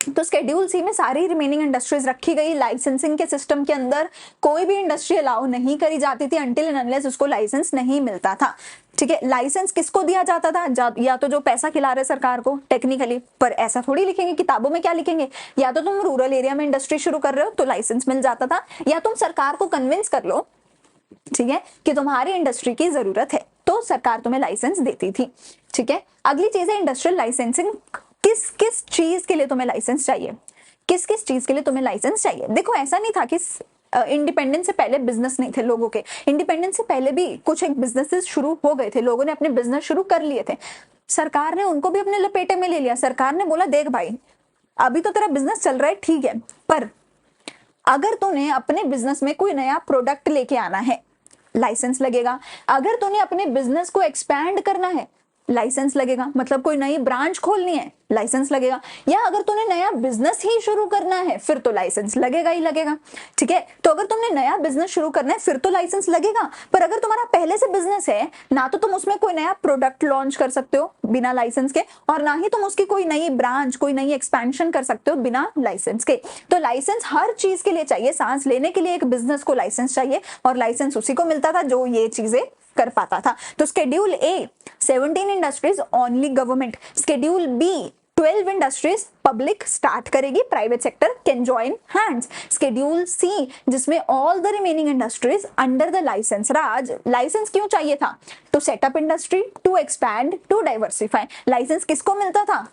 तो स्केड्यूल सी में सारी रिमेनिंग इंडस्ट्रीज रखी गई। लाइसेंसिंग के सिस्टम के अंदर कोई भी इंडस्ट्री अलाउ नहीं करी जाती थी अनटिल एंड अनलेस उसको लाइसेंस नहीं मिलता था, ठीक है। लाइसेंस किसको दिया जाता था? या तो जो पैसा खिला रहे सरकार को टेक्निकली, पर ऐसा थोड़ी लिखेंगे किताबों में, क्या लिखेंगे, या तो तुम रूरल एरिया में इंडस्ट्री शुरू कर रहे हो तो लाइसेंस मिल जाता था, या तुम सरकार को कन्विंस कर लो, ठीक है, कि तुम्हारी इंडस्ट्री की जरूरत है तो सरकार तुम्हें लाइसेंस देती थी, ठीक है। अगली चीज है इंडस्ट्रियल लाइसेंसिंग। किस किस चीज के लिए तुम्हें लाइसेंस चाहिए, किस किस चीज के लिए तुम्हें लाइसेंस चाहिए? देखो ऐसा नहीं था कि इंडिपेंडेंस से पहले बिजनेस नहीं थे लोगों के, इंडिपेंडेंस से पहले भी कुछ एक बिजनेसेस शुरू हो गए थे, लोगों ने अपने बिजनेस शुरू कर लिए थे, सरकार ने उनको भी अपने लपेटे में ले लिया। सरकार ने बोला देख भाई अभी तो तेरा बिजनेस चल रहा है ठीक है, पर अगर तूने अपने बिजनेस में कोई नया प्रोडक्ट लेके आना है लाइसेंस लगेगा, अगर तूने अपने बिजनेस को एक्सपैंड करना है लाइसेंस लगेगा, मतलब कोई नई ब्रांच खोलनी है लाइसेंस लगेगा, या अगर तूने नया बिजनेस ही शुरू करना है फिर तो लाइसेंस लगेगा ही लगेगा, ठीक है। तो अगर तुमने नया बिजनेस शुरू करना है फिर तो लाइसेंस लगेगा, पर अगर तुम्हारा पहले से बिजनेस है ना तो तुम उसमें कोई नया प्रोडक्ट लॉन्च कर सकते हो बिना लाइसेंस के, और ना ही तुम उसकी कोई नई ब्रांच, कोई नई एक्सपेंशन कर सकते हो बिना लाइसेंस के। तो लाइसेंस हर चीज के लिए चाहिए, सांस लेने के लिए एक बिजनेस को लाइसेंस चाहिए, और लाइसेंस उसी को मिलता था जो ये चीजें कर पाता था। तो schedule A 17 industries only government, schedule B 12 industries public start करेगी, private sector can join hands. Schedule C जिसमें all the remaining industries under the licence Raj. Licence क्यों चाहिए था? To set up industry, to expand, to diversify. Licence किसको मिलता था?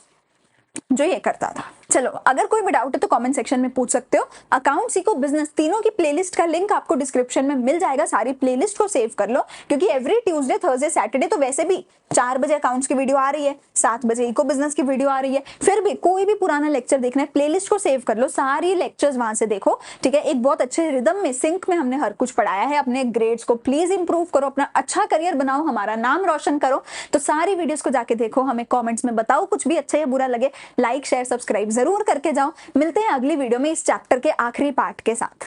जो ये करता था। चलो अगर कोई भी डाउट है तो कमेंट सेक्शन में पूछ सकते हो। अकाउंट सीखो बिजनेस तीनों की प्लेलिस्ट का लिंक आपको डिस्क्रिप्शन में मिल जाएगा, सारी प्लेलिस्ट को सेव कर लो, क्योंकि एवरी ट्यूसडे, थर्सडे, सैटरडे तो वैसे भी 4 बजे अकाउंट्स की वीडियो आ रही है, 7 बजे इको बिजनेस की वीडियो आ रही है, फिर भी कोई भी पुराना लेक्चर देखना है प्लेलिस्ट को सेव कर लो, सारी लेक्चर्स वहां से देखो, ठीक है। एक बहुत अच्छे रिदम में, सिंक में हमने हर कुछ पढ़ाया है। अपने ग्रेड्स को प्लीज इंप्रूव करो, अपना अच्छा करियर बनाओ, हमारा नाम रोशन करो। तो सारी वीडियोस को जाके देखो, हमें कमेंट्स में बताओ कुछ भी अच्छा या बुरा लगे, लाइक शेयर सब्सक्राइब जरूर करके जाओ। मिलते हैं अगली वीडियो में इस चैप्टर के आखिरी पार्ट के साथ।